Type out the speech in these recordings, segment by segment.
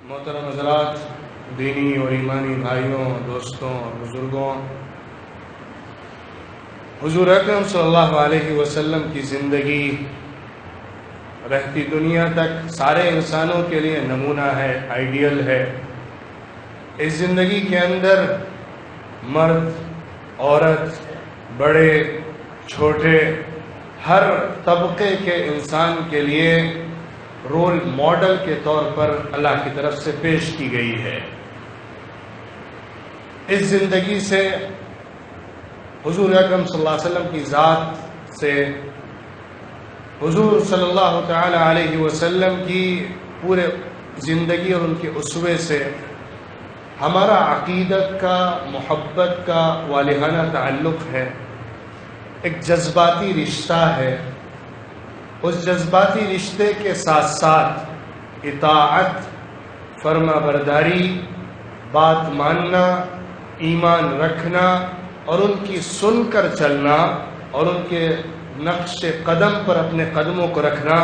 محترم حضرات، دینی اور ایمانی بھائیوں، دوستوں اور بزرگوں، حضور اکرم صلی اللہ علیہ وسلم کی زندگی رہتی دنیا تک سارے انسانوں کے لیے نمونہ ہے، آئیڈیل ہے۔ اس زندگی کے اندر مرد، عورت، بڑے چھوٹے، ہر طبقے کے انسان کے لیے رول ماڈل کے طور پر اللہ کی طرف سے پیش کی گئی ہے۔ اس زندگی سے حضور اکرم صلی اللہ علیہ وسلم کی ذات سے، حضور صلی اللہ تعالی علیہ وسلم کی پورے زندگی اور ان کے اسوے سے ہمارا عقیدت کا، محبت کا والہانہ تعلق ہے، ایک جذباتی رشتہ ہے۔ اس جذباتی رشتے کے ساتھ ساتھ اطاعت، فرما برداری، بات ماننا، ایمان رکھنا اور ان کی سن کر چلنا اور ان کے نقش قدم پر اپنے قدموں کو رکھنا،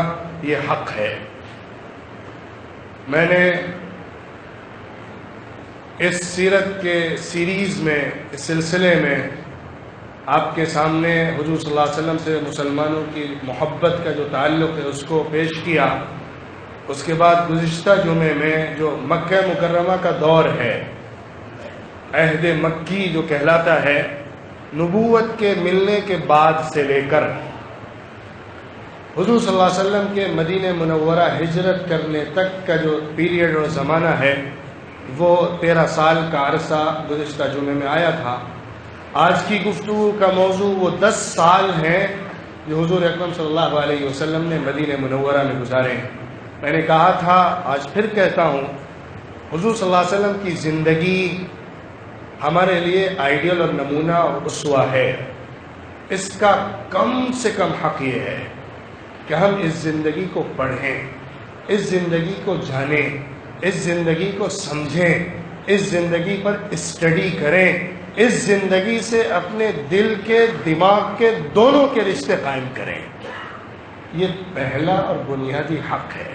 یہ حق ہے۔ میں نے اس سیرت کے سیریز میں، اس سلسلے میں آپ کے سامنے حضور صلی اللہ علیہ وسلم سے مسلمانوں کی محبت کا جو تعلق ہے اس کو پیش کیا۔ اس کے بعد گزشتہ جمعے میں جو مکہ مکرمہ کا دور ہے، عہد مکی جو کہلاتا ہے، نبوت کے ملنے کے بعد سے لے کر حضور صلی اللہ علیہ وسلم کے مدینہ منورہ ہجرت کرنے تک کا جو پیریڈ اور زمانہ ہے، وہ 13 سال کا عرصہ گزشتہ جمعے میں آیا تھا۔ آج کی گفتگو کا موضوع وہ 10 سال ہیں جو حضور اکرم صلی اللہ علیہ وسلم نے مدینہ منورہ میں گزارے ہیں۔ میں نے کہا تھا، آج پھر کہتا ہوں، حضور صلی اللہ علیہ وسلم کی زندگی ہمارے لیے آئیڈیل اور نمونہ اور اسوہ ہے۔ اس کا کم سے کم حق یہ ہے کہ ہم اس زندگی کو پڑھیں، اس زندگی کو جانیں، اس زندگی کو سمجھیں، اس زندگی پر اسٹڈی کریں، اس زندگی سے اپنے دل کے، دماغ کے، دونوں کے رشتے قائم کریں۔ یہ پہلا اور بنیادی حق ہے۔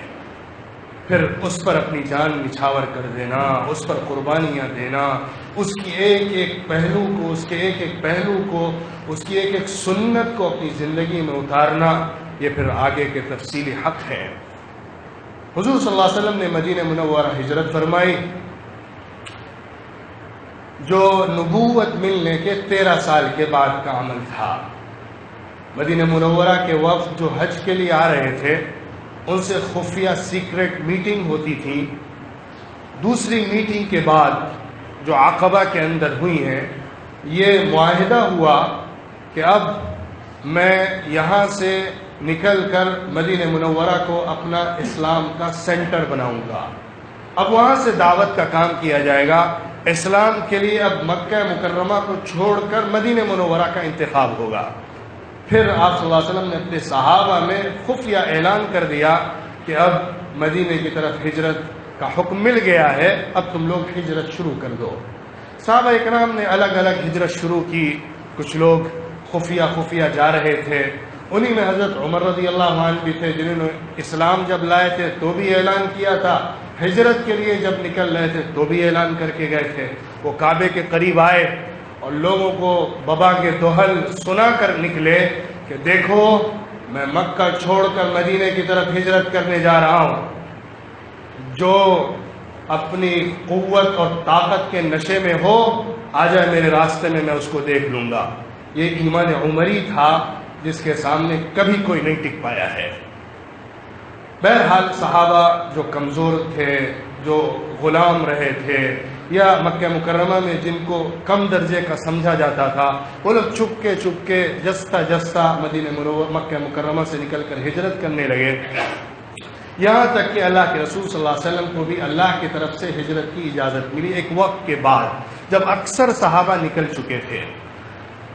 پھر اس پر اپنی جان نچھاور کر دینا، اس پر قربانیاں دینا، اس کی ایک ایک پہلو کو، اس کے ایک ایک پہلو کو، اس کی ایک ایک سنت کو اپنی زندگی میں اتارنا، یہ پھر آگے کے تفصیلی حق ہے۔ حضور صلی اللہ علیہ وسلم نے مدینہ منورہ ہجرت فرمائی، جو نبوت ملنے کے 13 سال کے بعد کا عمل تھا۔ مدینہ منورہ کے وفد جو حج کے لیے آ رہے تھے، ان سے خفیہ سیکرٹ میٹنگ ہوتی تھی۔ دوسری میٹنگ کے بعد جو عقبہ کے اندر ہوئی ہیں، یہ معاہدہ ہوا کہ اب میں یہاں سے نکل کر مدینہ منورہ کو اپنا اسلام کا سینٹر بناؤں گا۔ اب وہاں سے دعوت کا کام کیا جائے گا۔ اسلام کے لیے اب مکہ مکرمہ کو چھوڑ کر مدینہ منورہ کا انتخاب ہوگا۔ پھر آپ صلی اللہ علیہ وسلم نے اپنے صحابہ میں خفیہ اعلان کر دیا کہ اب مدینہ کی طرف ہجرت کا حکم مل گیا ہے، اب تم لوگ ہجرت شروع کر دو۔ صحابہ اکرام نے الگ الگ ہجرت شروع کی، کچھ لوگ خفیہ جا رہے تھے۔ انہی میں حضرت عمر رضی اللہ عنہ بھی تھے، جنہوں نے اسلام جب لائے تھے تو بھی اعلان کیا تھا، ہجرت کے لیے جب نکل رہے تھے تو بھی اعلان کر کے گئے تھے۔ وہ کعبے کے قریب آئے اور لوگوں کو بابا کے دوہل سنا کر نکلے کہ دیکھو، میں مکہ چھوڑ کر مدینہ کی طرف ہجرت کرنے جا رہا ہوں۔ جو اپنی قوت اور طاقت کے نشے میں ہو، آ جائے میرے راستے میں اس کو دیکھ لوں گا۔ یہ ایمان عمری تھا جس کے سامنے کبھی کوئی نہیں ٹک پایا ہے۔ بہرحال صحابہ جو کمزور تھے، جو غلام رہے تھے، یا مکہ مکرمہ میں جن کو کم درجے کا سمجھا جاتا تھا، وہ لوگ چھپ کے جستہ مدینہ منورہ مکہ مکرمہ سے نکل کر ہجرت کرنے لگے، یہاں تک کہ اللہ کے رسول صلی اللہ علیہ وسلم کو بھی اللہ کی طرف سے ہجرت کی اجازت ملی ایک وقت کے بعد، جب اکثر صحابہ نکل چکے تھے۔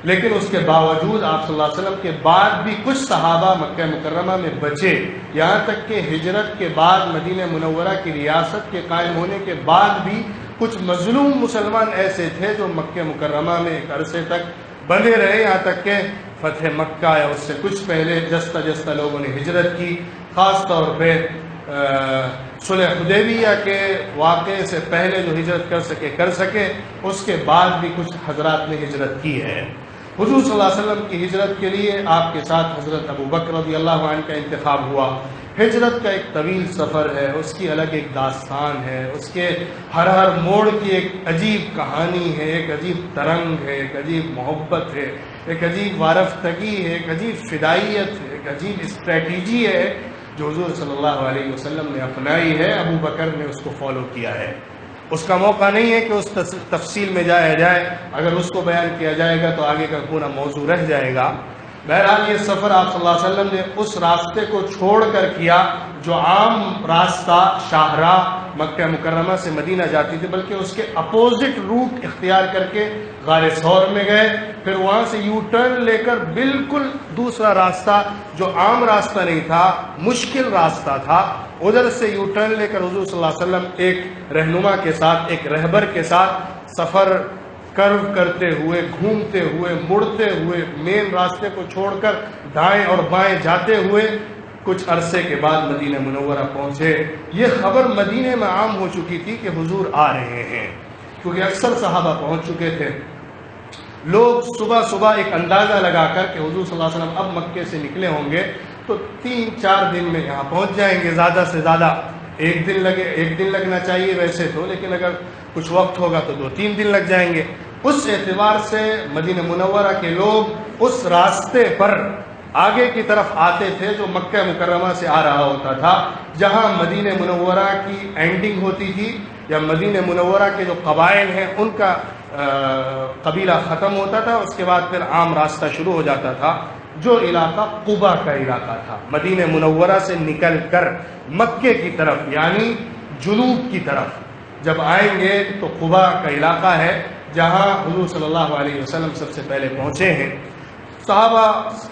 لیکن اس کے باوجود آپ صلی اللہ علیہ وسلم کے بعد بھی کچھ صحابہ مکہ مکرمہ میں بچے، یہاں تک کہ ہجرت کے بعد مدینہ منورہ کی ریاست کے قائم ہونے کے بعد بھی کچھ مظلوم مسلمان ایسے تھے جو مکہ مکرمہ میں ایک عرصے تک بندے رہے، یہاں تک کہ فتح مکہ یا اس سے کچھ پہلے جستہ لوگوں نے ہجرت کی۔ خاص طور پہ صلح حدیبیہ کے واقعے سے پہلے جو ہجرت کر سکے، اس کے بعد بھی کچھ حضرات نے ہجرت کی ہے۔ حضور صلی اللہ علیہ وسلم کی ہجرت کے لیے آپ کے ساتھ حضرت ابو بکر رضی اللہ عنہ کا انتخاب ہوا۔ ہجرت کا ایک طویل سفر ہے، اس کی الگ ایک داستان ہے، اس کے ہر موڑ کی ایک عجیب کہانی ہے، ایک عجیب ترنگ ہے، ایک عجیب محبت ہے، ایک عجیب وارفتگی ہے، ایک عجیب فدائیت ہے، ایک عجیب اسٹریٹجی ہے جو حضور صلی اللہ علیہ وسلم نے اپنائی ہے۔ ابو بکر نے اس کو فالو کیا ہے۔ اس کا موقع نہیں ہے کہ اس تفصیل میں جایا جائے، اگر اس کو بیان کیا جائے گا تو آگے کا پورا موضوع رہ جائے گا۔ بہرحال یہ سفر آپ صلی اللہ علیہ وسلم نے اس راستے کو چھوڑ کر کیا جو عام راستہ شاہراہ مکہ مکرمہ سے مدینہ جاتی تھی، بلکہ اس کے اپوزٹ روٹ اختیار کر کے غار ثور میں گئے، پھر وہاں سے یو ٹرن لے کر بالکل دوسرا راستہ جو عام راستہ نہیں تھا، مشکل راستہ تھا، ادھر سے یو ٹرن لے کر حضور صلی اللہ علیہ وسلم ایک رہنما کے ساتھ، ایک رہبر کے ساتھ سفر کرو کرتے ہوئے، گھومتے ہوئے، مڑتے ہوئے، مین راستے کو چھوڑ کر دائیں اور بائیں جاتے ہوئے کچھ عرصے کے بعد مدینہ منورہ پہنچے۔ یہ خبر مدینہ میں عام ہو چکی تھی کہ حضور آ رہے ہیں، کیونکہ اکثر صحابہ پہنچ چکے تھے۔ لوگ صبح صبح ایک اندازہ لگا کر کہ حضور صلی اللہ علیہ وسلم اب مکے سے نکلے ہوں گے تو 3-4 دن میں یہاں پہنچ جائیں گے، زیادہ سے زیادہ ایک دن لگنا چاہیے ویسے تو، لیکن اگر کچھ وقت ہوگا تو 2-3 دن لگ جائیں گے۔ اس اعتبار سے مدینہ منورہ کے لوگ اس راستے پر آگے کی طرف آتے تھے جو مکہ مکرمہ سے آ رہا ہوتا تھا، جہاں مدینہ منورہ کی اینڈنگ ہوتی تھی یا مدینہ منورہ کے جو قبائل ہیں ان کا قبیلہ ختم ہوتا تھا، اس کے بعد پھر عام راستہ شروع ہو جاتا تھا، جو علاقہ قبا کا علاقہ تھا۔ مدینہ منورہ سے نکل کر مکے کی طرف یعنی جنوب کی طرف جب آئیں گے تو قبا کا علاقہ ہے جہاں حضور صلی اللہ علیہ وسلم سب سے پہلے پہنچے ہیں۔ صحابہ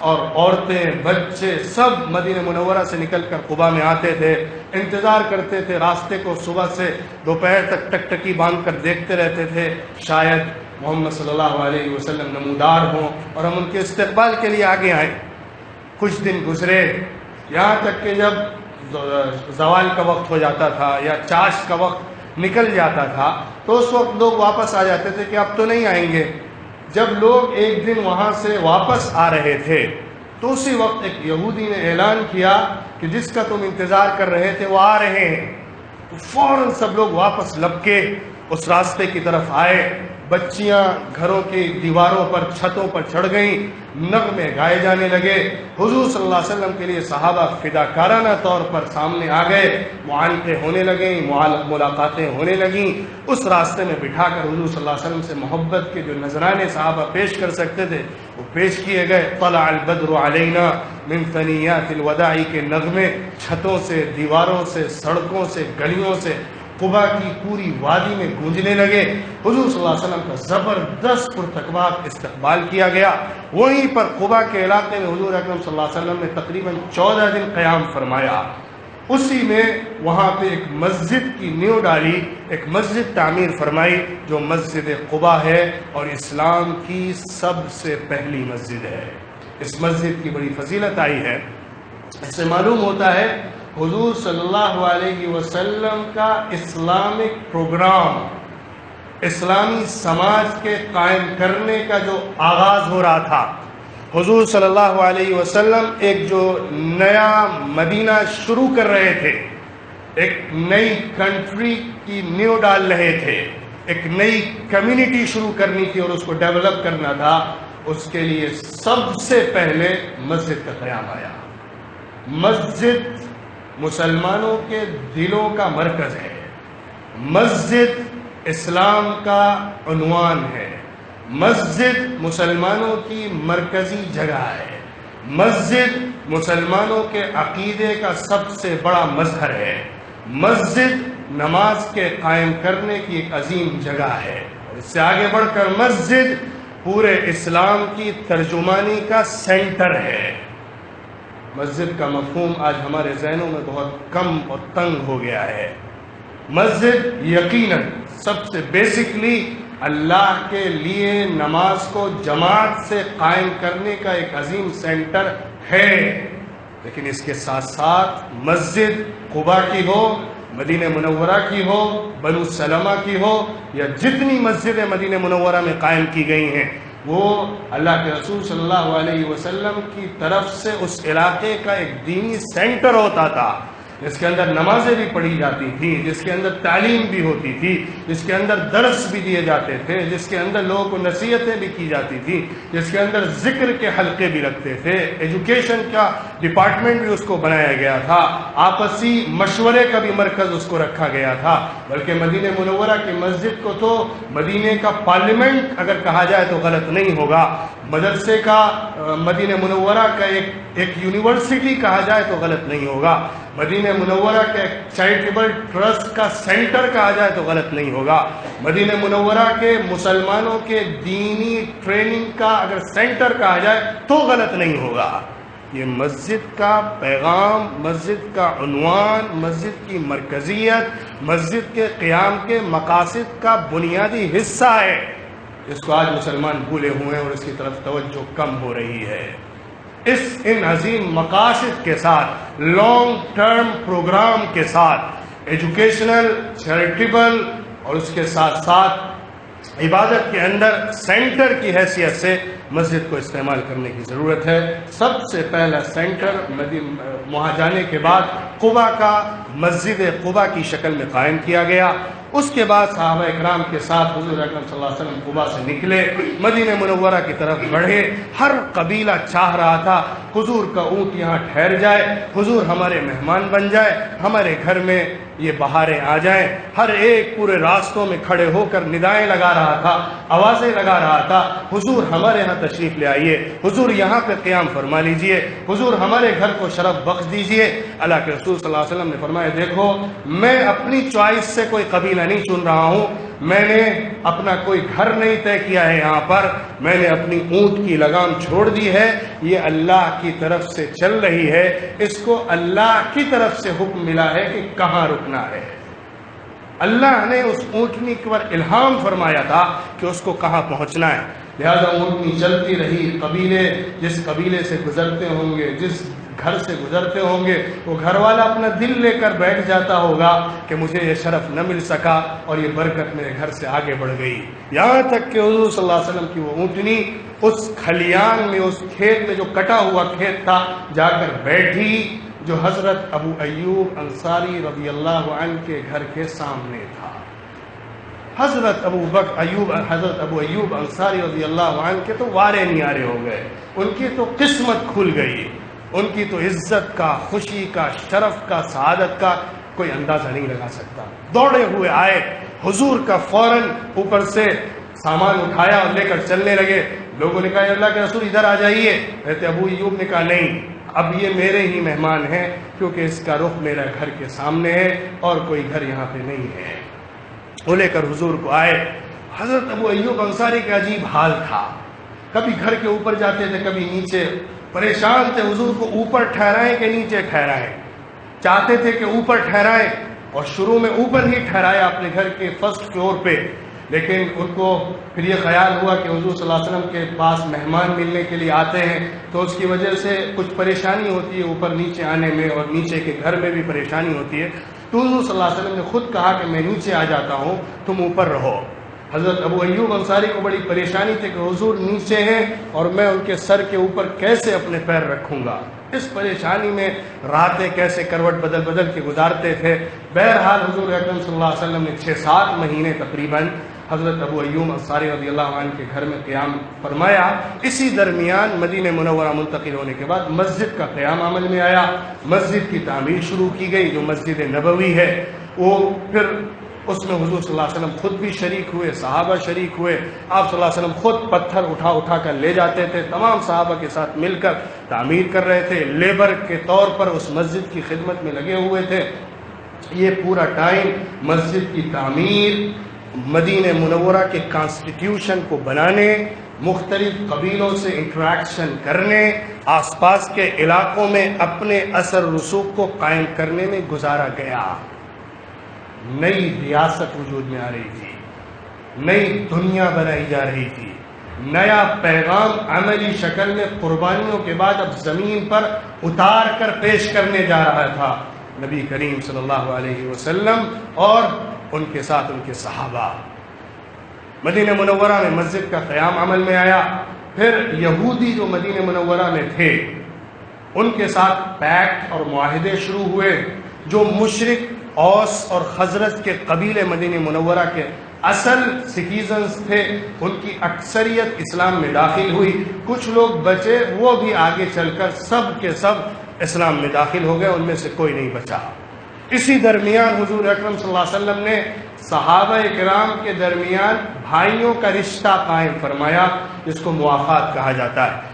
اور عورتیں، بچے سب مدینہ منورہ سے نکل کر قبا میں آتے تھے، انتظار کرتے تھے، راستے کو صبح سے دوپہر تک ٹکٹکی باندھ کر دیکھتے رہتے تھے، شاید محمد صلی اللہ علیہ وسلم نمودار ہوں اور ہم ان کے استقبال کے لیے آگے آئیں۔ کچھ دن گزرے، یہاں تک کہ جب زوال کا وقت ہو جاتا تھا یا چاش کا وقت نکل جاتا تھا تو اس وقت لوگ واپس آ جاتے تھے کہ اب تو نہیں آئیں گے۔ جب لوگ ایک دن وہاں سے واپس آ رہے تھے تو اسی وقت ایک یہودی نے اعلان کیا کہ جس کا تم انتظار کر رہے تھے وہ آ رہے ہیں۔ تو فوراً سب لوگ واپس لپکے اس راستے کی طرف آئے، بچیاں گھروں کی دیواروں پر، چھتوں پر چڑھ گئیں، نغمے گائے جانے لگے۔ حضور صلی اللہ علیہ وسلم کے لیے صحابہ فداکارانہ طور پر سامنے آ گئے، معانقیں ہونے لگیں، ملاقاتیں ہونے لگیں۔ اس راستے میں بٹھا کر حضور صلی اللہ علیہ وسلم سے محبت کے جو نذرانے صحابہ پیش کر سکتے تھے وہ پیش کیے گئے۔ طلع البدر علینا من ثنیات الوداع کے نغمے چھتوں سے، دیواروں سے، سڑکوں سے، گلیوں سے، قبا کی پوری وادی میں گونجنے لگے۔ حضور صلی اللہ علیہ وسلم کا زبردست پرتقبات استقبال کیا گیا۔ وہیں پر قبا کے علاقے میں حضور اکرم صلی اللہ علیہ وسلم نے تقریباً 14 دن قیام فرمایا۔ اسی میں وہاں پہ ایک مسجد کی نیو ڈالی، ایک مسجد تعمیر فرمائی جو مسجد قبا ہے اور اسلام کی سب سے پہلی مسجد ہے۔ اس مسجد کی بڑی فضیلت آئی ہے۔ اس سے معلوم ہوتا ہے حضور صلی اللہ علیہ وسلم کا اسلامک پروگرام، اسلامی سماج کے قائم کرنے کا جو آغاز ہو رہا تھا، حضور صلی اللہ علیہ وسلم ایک جو نیا مدینہ شروع کر رہے تھے، ایک نئی کنٹری کی نیو ڈال رہے تھے، ایک نئی کمیونٹی شروع کرنی تھی اور اس کو ڈیولپ کرنا تھا، اس کے لیے سب سے پہلے مسجد کا قیام آیا۔ مسجد مسلمانوں کے دلوں کا مرکز ہے، مسجد اسلام کا عنوان ہے، مسجد مسلمانوں کی مرکزی جگہ ہے، مسجد مسلمانوں کے عقیدے کا سب سے بڑا مظہر ہے، مسجد نماز کے قائم کرنے کی ایک عظیم جگہ ہے، اور اس سے آگے بڑھ کر مسجد پورے اسلام کی ترجمانی کا سینٹر ہے۔ مسجد کا مفہوم آج ہمارے ذہنوں میں بہت کم اور تنگ ہو گیا ہے۔ مسجد یقیناً سب سے بیسکلی اللہ کے لیے نماز کو جماعت سے قائم کرنے کا ایک عظیم سینٹر ہے، لیکن اس کے ساتھ ساتھ مسجد قبا کی ہو مدینہ منورہ کی ہو، بنو سلمہ کی ہو، یا جتنی مسجدیں مدینہ منورہ میں قائم کی گئی ہیں، وہ اللہ کے رسول صلی اللہ علیہ وسلم کی طرف سے اس علاقے کا ایک دینی سینٹر ہوتا تھا، جس کے اندر نمازیں بھی پڑھی جاتی تھیں، جس کے اندر تعلیم بھی ہوتی تھی، جس کے اندر درس بھی دیے جاتے تھے، جس کے اندر لوگوں کو نصیحتیں بھی کی جاتی تھیں، جس کے اندر ذکر کے حلقے بھی رکھتے تھے، ایجوکیشن کا ڈپارٹمنٹ بھی اس کو بنایا گیا تھا، آپسی مشورے کا بھی مرکز اس کو رکھا گیا تھا۔ بلکہ مدینہ منورہ کی مسجد کو تو مدینہ کا پارلیمنٹ اگر کہا جائے تو غلط نہیں ہوگا، مدرسے کا مدینہ منورہ کا ایک یونیورسٹی کہا جائے تو غلط نہیں ہوگا، مدینہ منورہ کے چیریٹیبل ٹرسٹ کا سینٹر کہا جائے تو غلط نہیں ہوگا، مدینہ منورہ کے مسلمانوں کے دینی ٹریننگ کا اگر سینٹر کہا جائے تو غلط نہیں ہوگا۔ یہ مسجد کا پیغام، مسجد کا عنوان، مسجد کی مرکزیت، مسجد کے قیام کے مقاصد کا بنیادی حصہ ہے، اس کو آج مسلمان بھولے ہوئے ہیں اور اس کی طرف توجہ کم ہو رہی ہے۔ ان عظیم مقاصد کے ساتھ، لانگ ٹرم پروگرام کے ساتھ، ایجوکیشنل، چیریٹیبل اور اس کے ساتھ ساتھ عبادت کے اندر سینٹر کی حیثیت سے مسجد کو استعمال کرنے کی ضرورت ہے۔ سب سے پہلا سینٹر وہاں جانے کے بعد قباء کا مسجد قباء کی شکل میں قائم کیا گیا۔ اس کے بعد صحابہ اکرام کے ساتھ حضور اکرم صلی اللہ علیہ وسلم قباء سے نکلے، مدینہ منورہ کی طرف بڑھے۔ ہر قبیلہ چاہ رہا تھا حضور کا اونٹ یہاں ٹھہر جائے، حضور ہمارے مہمان بن جائے، ہمارے گھر میں یہ بہاریں آ جائیں۔ ہر ایک پورے راستوں میں کھڑے ہو کر ندائیں لگا رہا تھا، آوازیں لگا رہا تھا، حضور ہمارے یہاں تشریف لے آئیے، حضور یہاں پہ قیام فرما لیجئے، حضور ہمارے گھر کو شرف بخش دیجئے۔ اللہ کے رسول صلی اللہ علیہ وسلم نے فرمایا، دیکھو میں اپنی چوائس سے کوئی قبیلہ نہیں چن رہا ہوں، میں نے اپنا کوئی گھر نہیں طے کیا ہے یہاں پر، میں نے اپنی اونٹ کی لگام چھوڑ دی ہے، یہ اللہ کی طرف سے چل رہی ہے، اس کو اللہ کی طرف سے حکم ملا ہے کہ کہاں رکنا ہے۔ اللہ نے اس اونٹنی پر الہام فرمایا تھا کہ اس کو کہاں پہنچنا ہے، لہذا اونٹنی چلتی رہی۔ قبیلے جس قبیلے سے گزرتے ہوں گے، جس گھر سے گزرتے ہوں گے، وہ گھر والا اپنا دل لے کر بیٹھ جاتا ہوگا کہ مجھے یہ شرف نہ مل سکا اور یہ برکت میرے گھر سے آگے بڑھ گئی، یہاں تک کہ حضور صلی اللہ علیہ وسلم کی وہ اونٹنی اس کھلیان میں، اس کھیت میں جو کٹا ہوا کھیت تھا، جا کر بیٹھی جو حضرت ابو ایوب انصاری رضی اللہ عنہ کے گھر کے سامنے تھا۔ حضرت ابو ایوب انصاری رضی اللہ عنہ کے تو وارے نیارے ہو گئے، ان کی تو قسمت کھل گئی، ان کی تو عزت کا، خوشی کا، شرف کا، سعادت کا کوئی اندازہ نہیں لگا سکتا۔ دوڑے ہوئے آئے، حضور کا فوراً اوپر سے سامان اٹھایا اور لے کر چلنے لگے۔ لوگوں نے کہا اللہ کے رسول ادھر آ جائیے، کہتے ابو ایوب نے کہا نہیں، اب یہ میرے ہی مہمان ہیں، کیونکہ اس کا رخ میرا گھر کے سامنے ہے اور کوئی گھر یہاں پہ نہیں ہے۔ وہ لے کر حضور کو آئے۔ حضرت ابو ایوب انصاری کا عجیب حال تھا، کبھی گھر کے اوپر جاتے تھے، کبھی نیچے، پریشان تھے حضور کو اوپر ٹھہرائیں کہ نیچے ٹھہرائیں، چاہتے تھے کہ اوپر ٹھہرائیں اور شروع میں اوپر ہی ٹھہرایا اپنے گھر کے فرسٹ فلور پہ، لیکن ان کو پھر یہ خیال ہوا کہ حضور صلی اللہ علیہ وسلم کے پاس مہمان ملنے کے لیے آتے ہیں تو اس کی وجہ سے کچھ پریشانی ہوتی ہے اوپر نیچے آنے میں، اور نیچے کے گھر میں بھی پریشانی ہوتی ہے، تو حضور صلی اللہ علیہ وسلم نے خود کہا کہ میں نیچے آ جاتا ہوں، تم اوپر رہو۔ حضرت ابو ایوب انصاری کو بڑی پریشانی تھی کہ حضور نیچے ہیں اور میں ان کے سر کے اوپر کیسے اپنے پیر رکھوں گا، اس پریشانی میں راتیں کیسے کروٹ بدل بدل کے گزارتے تھے۔ بہرحال حضور اکرم صلی اللہ علیہ وسلم نے 6-7 مہینے تقریباً حضرت ابو ایوب انصاری رضی اللہ عنہ کے گھر میں قیام فرمایا۔ اسی درمیان مدینہ منورہ منتقل ہونے کے بعد مسجد کا قیام عمل میں آیا، مسجد کی تعمیر شروع کی گئی جو مسجد نبوی ہے، وہ پھر اس میں حضور صلی اللہ علیہ وسلم خود بھی شریک ہوئے، صحابہ شریک ہوئے، آپ صلی اللہ علیہ وسلم خود پتھر اٹھا کر لے جاتے تھے، تمام صحابہ کے ساتھ مل کر تعمیر کر رہے تھے، لیبر کے طور پر اس مسجد کی خدمت میں لگے ہوئے تھے۔ یہ پورا ٹائم مسجد کی تعمیر، مدینہ منورہ کے کانسٹیٹیوشن کو بنانے، مختلف قبیلوں سے انٹریکشن کرنے، آس پاس کے علاقوں میں اپنے اثر رسوخ کو قائم کرنے میں گزارا گیا۔ نئی ریاست وجود میں آ رہی تھی، نئی دنیا بنائی جا رہی تھی، نیا پیغام عملی شکل میں قربانیوں کے بعد اب زمین پر اتار کر پیش کرنے جا رہا تھا۔ نبی کریم صلی اللہ علیہ وسلم اور ان کے ساتھ ان کے صحابہ۔ مدینہ منورہ میں مسجد کا قیام عمل میں آیا۔ پھر یہودی جو مدینہ منورہ میں تھے ان کے ساتھ پیکٹ اور معاہدے شروع ہوئے۔ جو مشرک اوس اور خزرج کے قبیلے مدینہ منورہ کے اصل سٹیزنز تھے ان کی اکثریت اسلام میں داخل ہوئی۔ کچھ لوگ بچے، وہ بھی آگے چل کر سب کے سب اسلام میں داخل ہو گئے، ان میں سے کوئی نہیں بچا۔ اسی درمیان حضور اکرم صلی اللہ علیہ وسلم نے صحابہ کرام کے درمیان بھائیوں کا رشتہ قائم فرمایا، جس کو موافات کہا جاتا ہے۔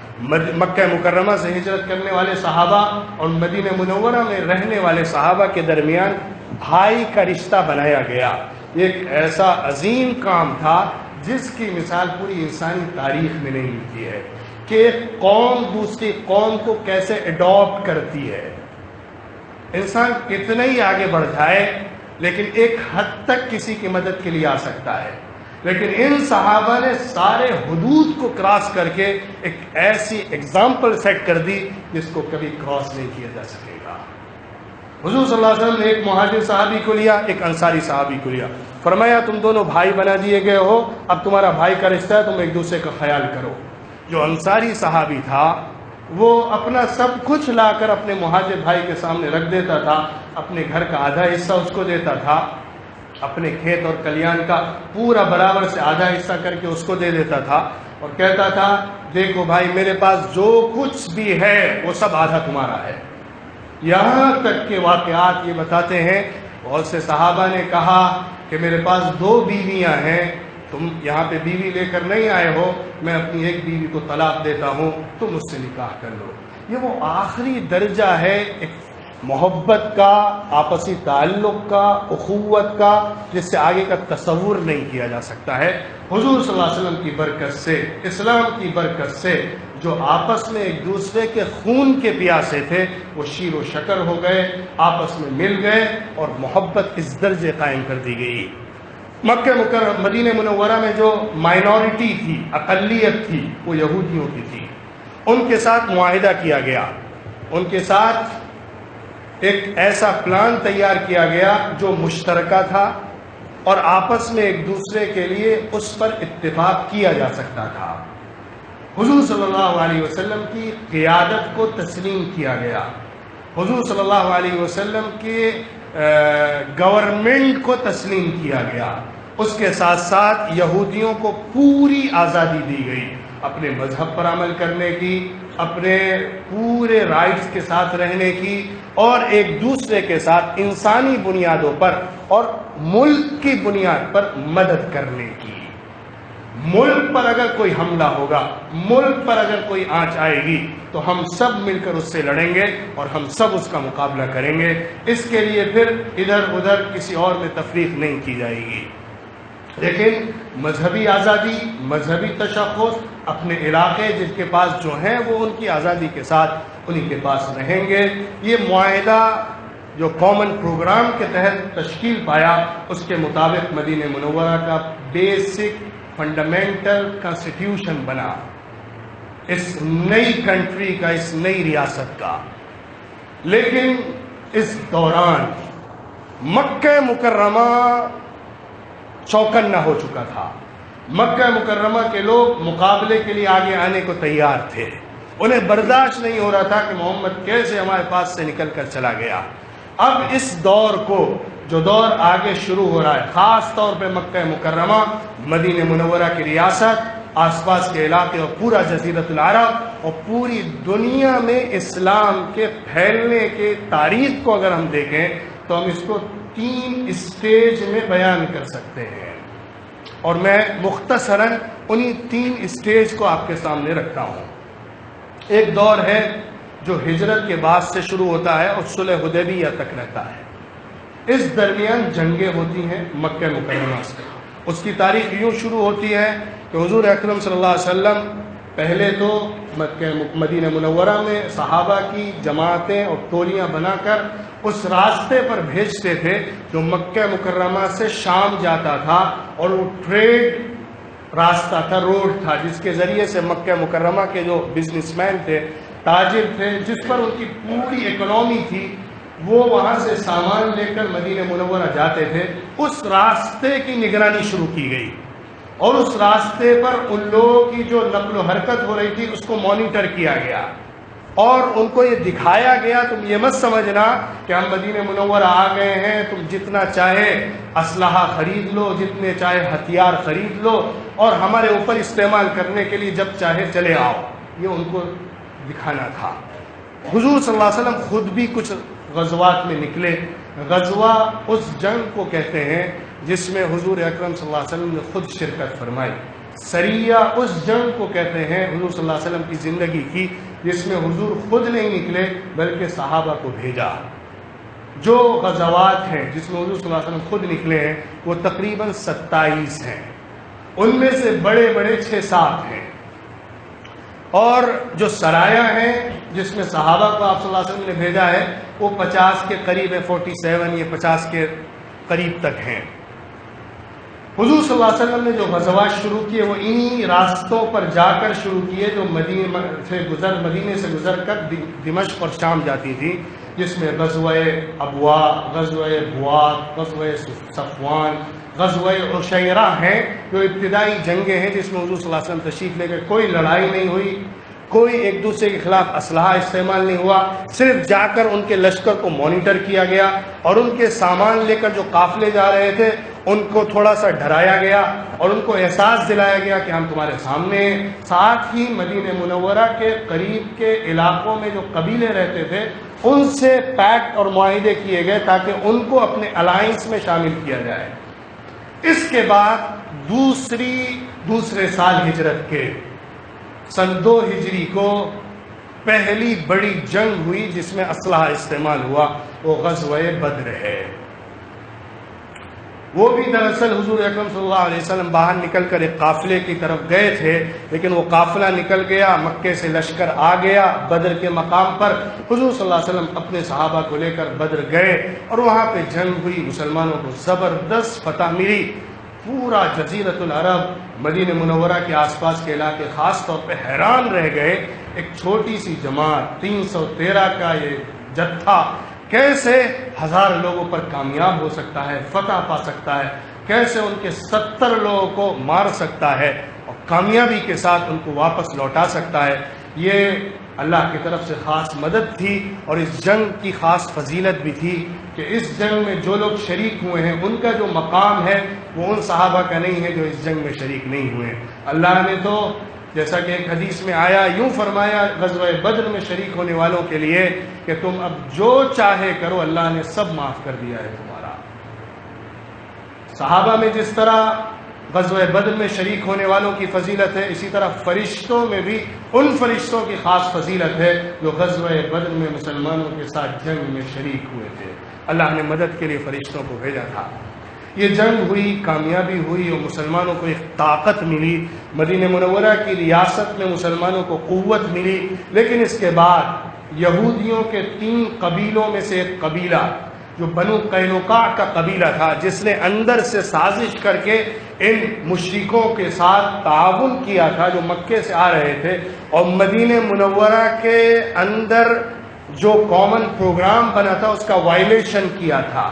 مکہ مکرمہ سے ہجرت کرنے والے صحابہ اور مدینہ منورہ میں رہنے والے صحابہ کے درمیان بھائی کا رشتہ بنایا گیا۔ یہ ایک ایسا عظیم کام تھا جس کی مثال پوری انسانی تاریخ میں نہیں ملتی ہے، کہ ایک قوم دوسری قوم کو کیسے اڈاپٹ کرتی ہے۔ انسان کتنا ہی آگے بڑھ جائے لیکن ایک حد تک کسی کی مدد کے لیے آ سکتا ہے، لیکن ان صحابہ نے سارے حدود کو کراس کر کے ایک ایسی اگزامپل سیٹ کر دی جس کو کبھی کراس نہیں کیا جا سکے گا۔ حضور صلی اللہ علیہ وسلم نے ایک مہاجر صحابی کو لیا، ایک انصاری صحابی کو لیا، فرمایا تم دونوں بھائی بنا دیے گئے ہو، اب تمہارا بھائی کا رشتہ ہے، تم ایک دوسرے کا خیال کرو۔ جو انصاری صحابی تھا وہ اپنا سب کچھ لا کر اپنے مہاجر بھائی کے سامنے رکھ دیتا تھا، اپنے گھر کا آدھا حصہ اس کو دیتا تھا، اپنے کھیت اور کلیان کا پورا برابر سے آدھا حصہ کر کے اس کو دے دیتا تھا، اور کہتا تھا دیکھو بھائی میرے پاس جو کچھ بھی ہے وہ سب آدھا تمہارا ہے۔ یہاں تک کہ واقعات یہ بتاتے ہیں بہت سے صحابہ نے کہا کہ میرے پاس 2 بیویاں ہیں، تم یہاں پہ بیوی لے کر نہیں آئے ہو، میں اپنی ایک بیوی کو طلاق دیتا ہوں، تم اس سے نکاح کر لو۔ یہ وہ آخری درجہ ہے ایک محبت کا، آپسی تعلق کا، اخوت کا، جس سے آگے کا تصور نہیں کیا جا سکتا ہے۔ حضور صلی اللہ علیہ وسلم کی برکت سے، اسلام کی برکت سے جو آپس میں ایک دوسرے کے خون کے پیاسے تھے وہ شیر و شکر ہو گئے، آپس میں مل گئے اور محبت اس درجے قائم کر دی گئی۔ مکہ مکرمہ مدینہ منورہ میں جو مائنورٹی تھی، اقلیت تھی، وہ یہودیوں کی تھی۔ ان کے ساتھ معاہدہ کیا گیا، ان کے ساتھ ایک ایسا پلان تیار کیا گیا جو مشترکہ تھا اور آپس میں ایک دوسرے کے لیے اس پر اتفاق کیا جا سکتا تھا۔ حضور صلی اللہ علیہ وسلم کی قیادت کو تسلیم کیا گیا، حضور صلی اللہ علیہ وسلم کے گورنمنٹ کو تسلیم کیا گیا۔ اس کے ساتھ ساتھ یہودیوں کو پوری آزادی دی گئی اپنے مذہب پر عمل کرنے کی، اپنے پورے رائٹس کے ساتھ رہنے کی، اور ایک دوسرے کے ساتھ انسانی بنیادوں پر اور ملک کی بنیاد پر مدد کرنے کی۔ ملک پر اگر کوئی حملہ ہوگا، ملک پر اگر کوئی آنچ آئے گی تو ہم سب مل کر اس سے لڑیں گے اور ہم سب اس کا مقابلہ کریں گے۔ اس کے لیے پھر ادھر ادھر کسی اور میں تفریق نہیں کی جائے گی۔ لیکن مذہبی آزادی، مذہبی تشخص، اپنے علاقے جن کے پاس جو ہیں وہ ان کی آزادی کے ساتھ انہی کے پاس رہیں گے۔ یہ معاہدہ جو کامن پروگرام کے تحت تشکیل پایا، اس کے مطابق مدینہ منورہ کا بیسک فنڈامنٹل کانسٹیٹیوشن بنا اس نئی کنٹری کا، اس نئی ریاست کا۔ لیکن اس دوران مکہ مکرمہ چوکنا ہو چکا تھا۔ مکہ مکرمہ کے لوگ مقابلے کے لیے آگے آنے کو تیار تھے، انہیں برداشت نہیں ہو رہا تھا کہ محمد کیسے ہمارے پاس سے نکل کر چلا گیا۔ اب اس دور کو، جو دور آگے شروع ہو رہا ہے، خاص طور پہ مکہ مکرمہ، مدینہ منورہ کی ریاست، آس پاس کے علاقے اور پورا جزیرۃ العرب اور پوری دنیا میں اسلام کے پھیلنے کے تاریخ کو اگر ہم دیکھیں تو ہم اس کو 3 اسٹیج میں بیان کر سکتے ہیں، اور میں مختصراً انہی 3 اسٹیج کو آپ کے سامنے رکھتا ہوں۔ ایک دور ہے جو ہجرت کے بعد سے شروع ہوتا ہے اور صلح حدیبیہ تک رہتا ہے۔ اس درمیان جنگیں ہوتی ہیں مکہ مکرمہ سے۔ اس کی تاریخ یوں شروع ہوتی ہے کہ حضور اکرم صلی اللہ علیہ وسلم پہلے تو مدینہ منورہ میں صحابہ کی جماعتیں اور ٹولیاں بنا کر اس راستے پر بھیجتے تھے جو مکہ مکرمہ سے شام جاتا تھا، اور وہ ٹریڈ راستہ تھا، روڈ تھا، جس کے ذریعے سے مکہ مکرمہ کے جو بزنس مین تھے، تاجر تھے، جس پر ان کی پوری اکنامی تھی، وہ وہاں سے سامان لے کر مدینہ منورہ جاتے تھے، اس راستے کی نگرانی شروع کی گئی، اور اس راستے پر ان لوگوں کی جو نقل و حرکت ہو رہی تھی اس کو مانیٹر کیا گیا، اور ان کو یہ دکھایا گیا تم یہ مت سمجھنا کہ ہم مدینہ منورہ آ گئے ہیں، تم جتنا چاہے اسلحہ خرید لو، جتنے چاہے ہتھیار خرید لو، اور ہمارے اوپر استعمال کرنے کے لیے جب چاہے چلے آؤ، یہ ان کو دکھانا تھا۔ حضور صلی اللہ علیہ وسلم خود بھی کچھ غزوات میں نکلے۔ غزوہ اس جنگ کو کہتے ہیں جس میں حضور اکرم صلی اللہ علیہ وسلم نے خود شرکت فرمائی۔ سریہ اس جنگ کو کہتے ہیں حضور صلی اللہ علیہ وسلم کی زندگی کی جس میں حضور خود نہیں نکلے بلکہ صحابہ کو بھیجا۔ جو غزوات ہیں جس میں حضور صلی اللہ علیہ وسلم خود نکلے ہیں وہ تقریباً 27 ہیں، ان میں سے بڑے بڑے 6-7 ہیں، اور جو سرایہ ہیں جس میں صحابہ کو آپ صلی اللہ علیہ وسلم نے بھیجا ہے وہ 50 کے قریب ہے، 47 یا 50 کے قریب تک ہیں۔ حضور صلی اللہ علیہ وسلم نے جو غزوات شروع کیے وہ انہی راستوں پر جا کر شروع کیے جو مدینے سے گزر کر دمشق اور شام جاتی تھی، جس میں غزوہ ابوا، غزوہ بوات، غزوہ صفوان، غزوہ عشیرہ ہیں، جو ابتدائی جنگیں ہیں جس میں حضور صلی اللہ علیہ وسلم تشریف لے گئے۔ کوئی لڑائی نہیں ہوئی، کوئی ایک دوسرے کے خلاف اسلحہ استعمال نہیں ہوا، صرف جا کر ان کے لشکر کو مانیٹر کیا گیا، اور ان کے سامان لے کر جو قافلے جا رہے تھے ان کو تھوڑا سا ڈرایا گیا اور ان کو احساس دلایا گیا کہ ہم تمہارے سامنے ہیں۔ ساتھ ہی مدینہ منورہ کے قریب کے علاقوں میں جو قبیلے رہتے تھے ان سے پیکٹ اور معاہدے کیے گئے تاکہ ان کو اپنے الائنس میں شامل کیا جائے۔ اس کے بعد دوسرے سال ہجرت کے سن 2 ہجری کو پہلی بڑی جنگ ہوئی جس میں اسلحہ استعمال ہوا، وہ غزوہ بدر ہے۔ وہ بھی دراصل حضور اکرم صلی اللہ علیہ وسلم باہر نکل کر ایک قافلے کی طرف گئے تھے، لیکن وہ قافلہ نکل گیا، مکے سے لشکر آ گیا بدر کے مقام پر۔ حضور صلی اللہ علیہ وسلم اپنے صحابہ کو لے کر بدر گئے اور وہاں پہ جنگ ہوئی، مسلمانوں کو زبردست فتح ملی۔ پورا جزیرۃ العرب، مدینہ منورہ کے آس پاس کے علاقے خاص طور پہ حیران رہ گئے، ایک چھوٹی سی جماعت 313 کا یہ جتھا کیسے 1000 لوگوں پر کامیاب ہو سکتا ہے، فتح پا سکتا ہے، کیسے ان کے 70 لوگوں کو مار سکتا ہے اور کامیابی کے ساتھ ان کو واپس لوٹا سکتا ہے۔ یہ اللہ کی طرف سے خاص مدد تھی، اور اس جنگ کی خاص فضیلت بھی تھی کہ اس جنگ میں جو لوگ شریک ہوئے ہیں ان کا جو مقام ہے وہ ان صحابہ کا نہیں ہے جو اس جنگ میں شریک نہیں ہوئے۔ اللہ نے تو جیسا کہ ایک حدیث میں آیا یوں فرمایا غزوہ بدر میں شریک ہونے والوں کے لیے کہ تم اب جو چاہے کرو، اللہ نے سب معاف کر دیا ہے تمہارا۔ صحابہ میں جس طرح غزوہ بدر میں شریک ہونے والوں کی فضیلت ہے، اسی طرح فرشتوں میں بھی ان فرشتوں کی خاص فضیلت ہے جو غزوہ بدر میں مسلمانوں کے ساتھ جنگ میں شریک ہوئے تھے۔ اللہ نے مدد کے لیے فرشتوں کو بھیجا تھا۔ یہ جنگ ہوئی، کامیابی ہوئی اور مسلمانوں کو ایک طاقت ملی، مدینہ منورہ کی ریاست میں مسلمانوں کو قوت ملی۔ لیکن اس کے بعد یہودیوں کے 3 قبیلوں میں سے ایک قبیلہ جو بنو قینقاع کا قبیلہ تھا، جس نے اندر سے سازش کر کے ان مشرکوں کے ساتھ تعاون کیا تھا جو مکے سے آ رہے تھے، اور مدینہ منورہ کے اندر جو کامن پروگرام بنا تھا اس کا وائلیشن کیا تھا،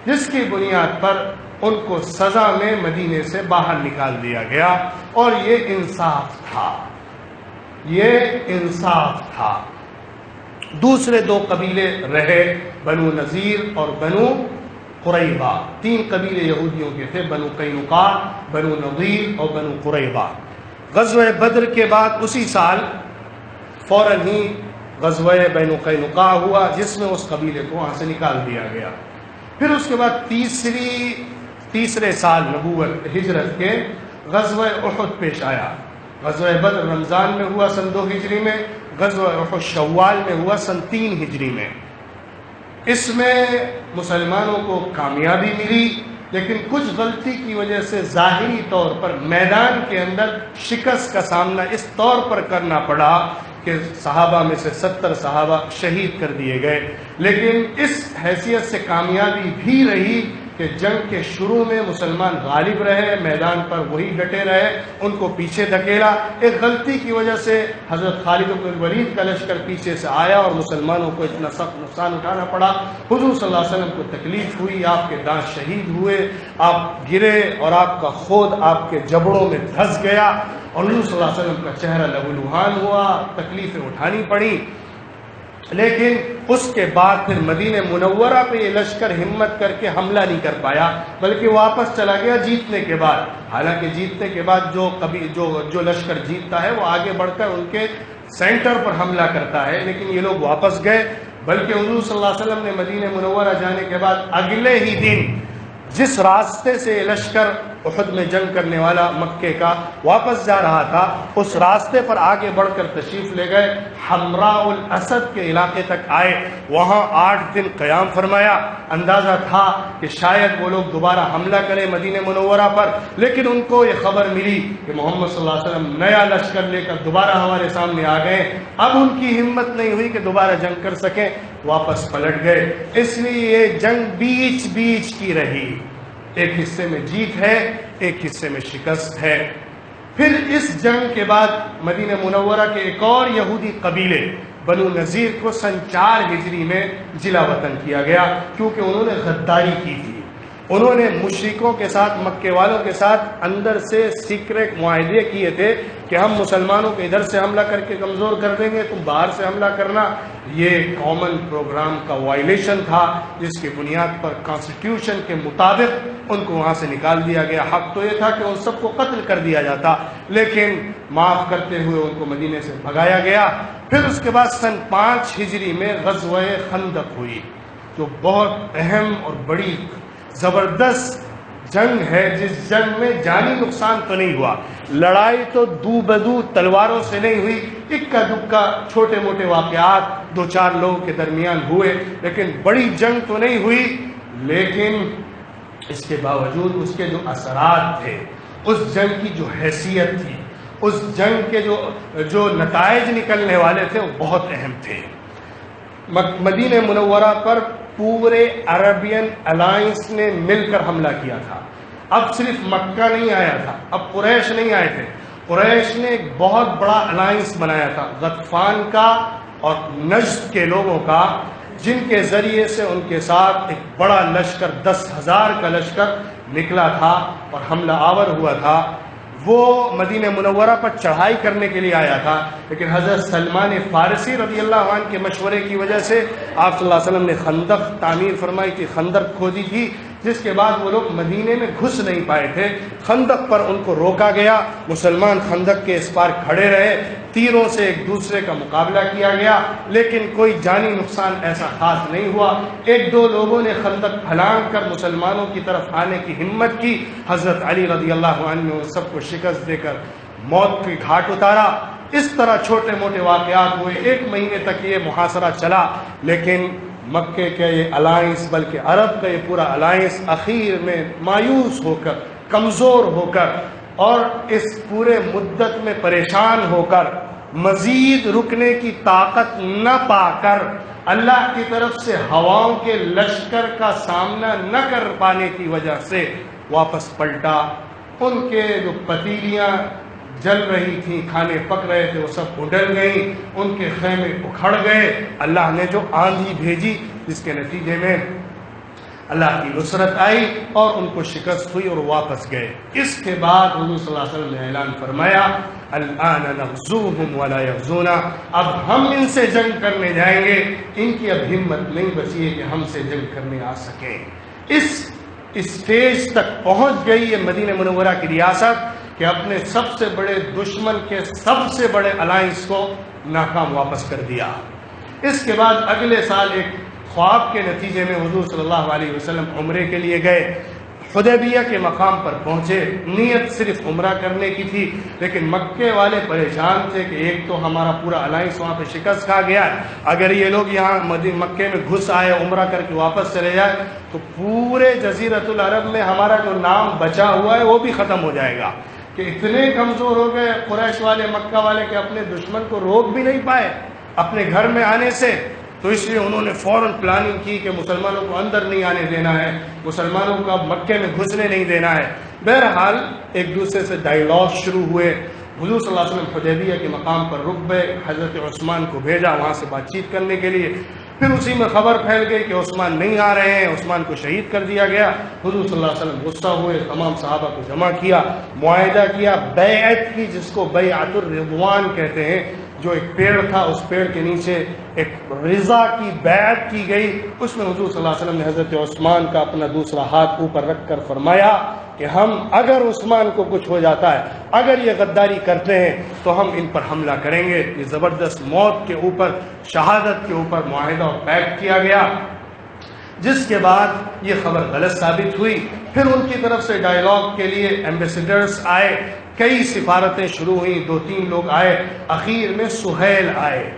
جس کی بنیاد پر ان کو سزا میں مدینے سے باہر نکال دیا گیا۔ اور یہ انصاف تھا، یہ انصاف تھا۔ دوسرے 2 قبیلے رہے، بنو نذیر اور بنو قریظہ۔ 3 قبیلے یہودیوں کے تھے، بنو قینقاع، بنو نذیر اور بنو قریظہ۔ غزوہ بدر کے بعد اسی سال فوراً ہی غزوہ بنو قینقاع ہوا جس میں اس قبیلے کو وہاں سے نکال دیا گیا۔ پھر اس کے بعد تیسرے سال نبوت ہجرت کے غزوہ احد پیش آیا۔ غزوہ بدر رمضان میں ہوا سن 2 ہجری میں، غزوہ احد شوال میں ہوا سن 3 ہجری میں۔ اس میں مسلمانوں کو کامیابی ملی، لیکن کچھ غلطی کی وجہ سے ظاہری طور پر میدان کے اندر شکست کا سامنا اس طور پر کرنا پڑا کہ صحابہ میں سے 70 صحابہ شہید کر دیے گئے۔ لیکن اس حیثیت سے کامیابی بھی رہی کہ جنگ کے شروع میں مسلمان غالب رہے، میدان پر وہی ڈٹے رہے، ان کو پیچھے دھکیلا۔ ایک غلطی کی وجہ سے حضرت خالد بن الولید کا لشکر پیچھے سے آیا اور مسلمانوں کو اتنا سخت نقصان اٹھانا پڑا، حضور صلی اللہ علیہ وسلم کو تکلیف ہوئی، آپ کے دانت شہید ہوئے، آپ گرے اور آپ کا خود آپ کے جبڑوں میں دھس گیا اور حضور صلی اللہ علیہ وسلم کا چہرہ لہولہان ہوا، تکلیفیں اٹھانی پڑیں۔ لیکن اس کے بعد پھر مدینہ منورہ پہ یہ لشکر ہمت کر کے حملہ نہیں کر پایا، بلکہ واپس چلا گیا جیتنے کے بعد۔ حالانکہ جیتنے کے بعد جو لشکر جیتتا ہے وہ آگے بڑھ کر ان کے سینٹر پر حملہ کرتا ہے، لیکن یہ لوگ واپس گئے۔ بلکہ حضور صلی اللہ علیہ وسلم نے مدینہ منورہ جانے کے بعد اگلے ہی دن جس راستے سے لشکر احد میں جنگ کرنے والا مکے کا واپس جا رہا تھا، اس راستے پر آگے بڑھ کر تشریف لے گئے، حمراء الاسد کے علاقے تک آئے، وہاں 8 دن قیام فرمایا۔ اندازہ تھا کہ شاید وہ لوگ دوبارہ حملہ کریں مدینہ منورہ پر، لیکن ان کو یہ خبر ملی کہ محمد صلی اللہ علیہ وسلم نیا لشکر لے کر دوبارہ ہمارے سامنے آ گئے۔ اب ان کی ہمت نہیں ہوئی کہ دوبارہ جنگ کر سکیں، واپس پلٹ گئے۔ اس لیے یہ جنگ بیچ بیچ کی رہی، ایک حصے میں جیت ہے، ایک حصے میں شکست ہے۔ پھر اس جنگ کے بعد مدینہ منورہ کے ایک اور یہودی قبیلے بنو نذیر کو سن 4 ہجری میں جلا وطن کیا گیا، کیونکہ انہوں نے غداری کی تھی۔ انہوں نے مشرکوں کے ساتھ، مکے والوں کے ساتھ اندر سے سیکریٹ معاہدے کیے تھے کہ ہم مسلمانوں کو ادھر سے حملہ کر کے کمزور کر دیں گے، تم باہر سے حملہ کرنا۔ یہ کامن پروگرام کا وائلیشن تھا، جس کی بنیاد پر کانسٹیٹیوشن کے مطابق ان کو وہاں سے نکال دیا گیا۔ حق تو یہ تھا کہ ان سب کو قتل کر دیا جاتا، لیکن معاف کرتے ہوئے ان کو مدینے سے بھگایا گیا۔ پھر اس کے بعد سن 5 ہجری میں غزوہ خندق ہوئی، جو بہت اہم اور بڑی زبردست جنگ ہے، جس جنگ میں جانی نقصان تو نہیں ہوا، لڑائی تو دو بدو تلواروں سے نہیں ہوئی، اکا دکا چھوٹے موٹے واقعات 2-4 لوگوں کے درمیان ہوئے، لیکن بڑی جنگ تو نہیں ہوئی۔ لیکن اس کے باوجود اس کے جو اثرات تھے، اس جنگ کی جو حیثیت تھی، اس جنگ کے جو نتائج نکلنے والے تھے، وہ بہت اہم تھے۔ مدینہ منورہ پر پورے عربین الائنس نے مل کر حملہ کیا تھا۔ اب صرف مکہ نہیں آیا تھا، اب قریش نہیں آئے تھے، قریش نے ایک بہت بڑا الائنس بنایا تھا غطفان کا اور نجد کے لوگوں کا، جن کے ذریعے سے ان کے ساتھ ایک بڑا لشکر 10,000 کا لشکر نکلا تھا اور حملہ آور ہوا تھا۔ وہ مدینہ منورہ پر چڑھائی کرنے کے لیے آیا تھا، لیکن حضرت سلمان فارسی رضی اللہ عنہ کے مشورے کی وجہ سے آپ صلی اللہ علیہ وسلم نے خندق تعمیر فرمائی تھی، خندق کھودی تھی، جس کے بعد وہ لوگ مدینے میں گھس نہیں پائے تھے۔ خندق پر ان کو روکا گیا، مسلمان خندق کے اس پار کھڑے رہے، تیروں سے ایک دوسرے کا مقابلہ کیا گیا، لیکن کوئی جانی نقصان ایسا خاص نہیں ہوا۔ 1-2 لوگوں نے خندق پھلانگ کر مسلمانوں کی طرف آنے کی ہمت کی، حضرت علی رضی اللہ عنہ نے ان سب کو شکست دے کر موت کے گھاٹ اتارا۔ اس طرح چھوٹے موٹے واقعات ہوئے، 1 مہینے تک یہ محاصرہ چلا، لیکن مکے کے یہ الائنس، بلکہ عرب کا یہ پورا الائنس اخیر میں مایوس ہو کر، کمزور ہو کر اور اس پورے مدت میں پریشان ہو کر، مزید رکنے کی طاقت نہ پا کر، اللہ کی طرف سے ہواؤں کے لشکر کا سامنا نہ کر پانے کی وجہ سے واپس پلٹا۔ ان کے جو پتیلیاں جل رہی تھیں، کھانے پک رہے تھے، وہ سب اڈل گئیں، ان کے خیمے اکھڑ گئے۔ اللہ نے جو آندھی بھیجی، جس کے نتیجے میں اللہ کی نصرت آئی اور ان کو شکست ہوئی اور واپس گئے۔ اس کے بعد حضور صلی اللہ علیہ وسلم نے اعلان فرمایا، الآن نغزوہم ولا یغزونا، اب ہم ان سے جنگ کرنے جائیں گے، ان کی اب ہمت نہیں بچی ہے کہ ہم سے جنگ کرنے آ سکیں۔ اس اسٹیج تک پہنچ گئی یہ مدینہ منورہ کی ریاست کہ اپنے سب سے بڑے دشمن کے سب سے بڑے الائنس کو ناکام واپس کر دیا۔ اس کے بعد اگلے سال ایک خواب کے نتیجے میں حضور صلی اللہ علیہ وسلم عمرے کے لیے گئے، حدیبیہ کے مقام پر پہنچے، نیت صرف عمرہ کرنے کی تھی، لیکن مکے والے پریشان تھے کہ ایک تو ہمارا پورا الائنس وہاں پہ شکست کھا گیا ہے، اگر یہ لوگ یہاں مکے میں گھس آئے، عمرہ کر کے واپس چلے جائے تو پورے جزیرۃ العرب میں ہمارا جو نام بچا ہوا ہے وہ بھی ختم ہو جائے گا، کہ اتنے کمزور ہو گئے قریش والے، مکہ والے، کہ اپنے دشمن کو روک بھی نہیں پائے اپنے گھر میں آنے سے۔ تو اس لیے انہوں نے فوراً پلاننگ کی کہ مسلمانوں کو اندر نہیں آنے دینا ہے، مسلمانوں کو اب مکے میں گھسنے نہیں دینا ہے۔ بہرحال ایک دوسرے سے ڈائیلاگ شروع ہوئے۔ حضور صلی اللہ علیہ وسلم حدیبیہ کے مقام پر رک گئے، حضرت عثمان کو بھیجا وہاں سے بات چیت کرنے کے لیے۔ پھر اسی میں خبر پھیل گئی کہ عثمان نہیں آ رہے ہیں، عثمان کو شہید کر دیا گیا۔ حضور صلی اللہ علیہ وسلم غصہ ہوئے، تمام صحابہ کو جمع کیا، معاہدہ کیا، بیعت کی، جس کو بیعت الرضوان کہتے ہیں، جو ایک پیڑ تھا اس پیڑ کے نیچے ایک رضا کی بیعت کی گئی۔ اس میں حضور صلی اللہ علیہ وسلم نے حضرت عثمان کا اپنا دوسرا ہاتھ اوپر رکھ کر فرمایا کہ ہم اگر عثمان کو کچھ ہو جاتا ہے، اگر یہ غداری کرتے ہیں تو ہم ان پر حملہ کریں گے۔ یہ زبردست موت کے اوپر، شہادت کے اوپر معاہدہ اور پیکٹ کیا گیا، جس کے بعد یہ خبر غلط ثابت ہوئی۔ پھر ان کی طرف سے ڈائیلاگ کے لیے ایمبیسیڈرز آئے، کئی سفارتیں شروع ہوئیں، 2-3 لوگ آئے، اخیر میں سہیل آئے۔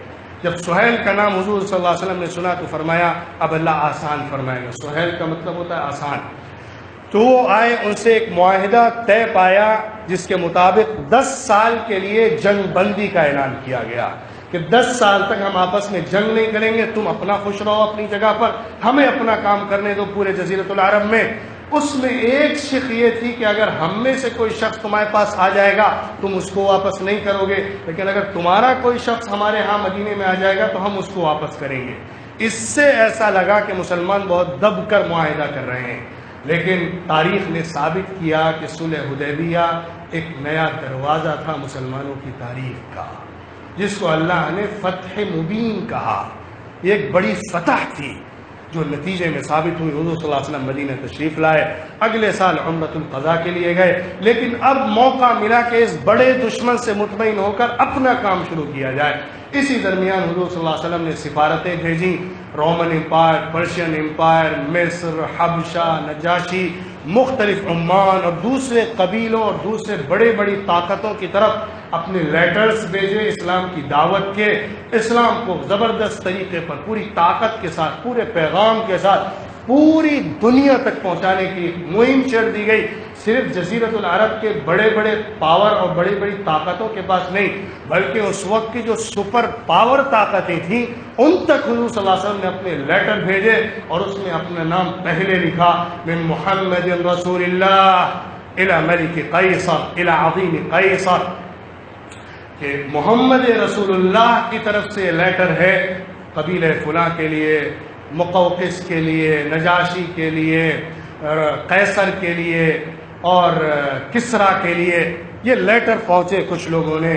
جب سہیل کا نام حضور صلی اللہ علیہ وسلم نے سنا تو فرمایا اب اللہ آسان فرمائے گا۔ سہیل کا مطلب ہوتا ہے آسان۔ تو وہ آئے، ان سے ایک معاہدہ طے پایا جس کے مطابق 10 سال کے لیے جنگ بندی کا اعلان کیا گیا کہ 10 سال تک ہم آپس میں جنگ نہیں کریں گے، تم اپنا خوش رہو اپنی جگہ پر، ہمیں اپنا کام کرنے دو پورے جزیرۃ العرب میں۔ اس میں ایک شق یہ تھی کہ اگر ہم میں سے کوئی شخص تمہارے پاس آ جائے گا تم اس کو واپس نہیں کرو گے، لیکن اگر تمہارا کوئی شخص ہمارے ہاں مدینے میں آ جائے گا تو ہم اس کو واپس کریں گے۔ اس سے ایسا لگا کہ مسلمان بہت دب کر معاہدہ کر رہے ہیں، لیکن تاریخ نے ثابت کیا کہ صلح حدیبیہ ایک نیا دروازہ تھا مسلمانوں کی تاریخ کا، جس کو اللہ نے فتح مبین کہا۔ یہ ایک بڑی فتح تھی جو نتیجے میں ثابت ہوئی۔ حضور صلی اللہ علیہ وسلم مدینہ تشریف لائے، اگلے سال عمرۃ القضاء کے لیے گئے، لیکن اب موقع ملا کہ اس بڑے دشمن سے مطمئن ہو کر اپنا کام شروع کیا جائے۔ اسی درمیان حضور صلی اللہ علیہ وسلم نے سفارتیں بھیجیں، رومن امپائر، پرشین امپائر، مصر، حبشہ، نجاشی، مختلف عمان اور دوسرے قبیلوں اور دوسرے بڑی طاقتوں کی طرف اپنے لیٹرز بھیجے اسلام کی دعوت کے، اسلام کو زبردست طریقے پر پوری طاقت کے ساتھ، پورے پیغام کے ساتھ پوری دنیا تک پہنچانے کی ایک مہم چھیڑ دی گئی۔ صرف جزیرۃ العرب کے بڑے پاور اور بڑی طاقتوں کے پاس نہیں، بلکہ اس وقت کی جو سپر پاور طاقتیں تھیں ان تک حضور صلی اللہ علیہ وسلم نے اپنے لیٹر بھیجے، اور اس میں اپنا نام پہلے لکھا، من محمد رسول اللہ الی ملک قیصر الی عظیم قیصر، کہ محمد رسول اللہ کی طرف سے لیٹر ہے قبیلہ فلاں کے لیے، مقوقس کے لیے، نجاشی کے لیے، قیصر کے لیے اور کسرا کے لیے۔ یہ لیٹر پہنچے، کچھ لوگوں نے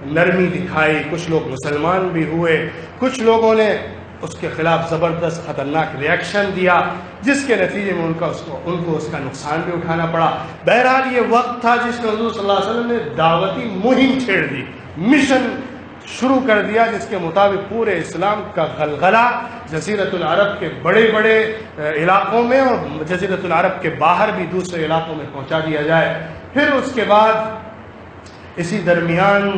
نرمی دکھائی، کچھ لوگ مسلمان بھی ہوئے، کچھ لوگوں نے اس کے خلاف زبردست خطرناک ری ایکشن دیا، جس کے نتیجے میں ان کو اس کا نقصان بھی اٹھانا پڑا۔ بہرحال یہ وقت تھا جس میں حضور صلی اللہ علیہ وسلم نے دعوتی مہم چھیڑ دی، مشن شروع کر دیا، جس کے مطابق پورے اسلام کا غلغلہ جزیرۃ العرب کے بڑے علاقوں میں اور جزیرۃ العرب کے باہر بھی دوسرے علاقوں میں پہنچا دیا جائے۔ پھر اس کے بعد اسی درمیان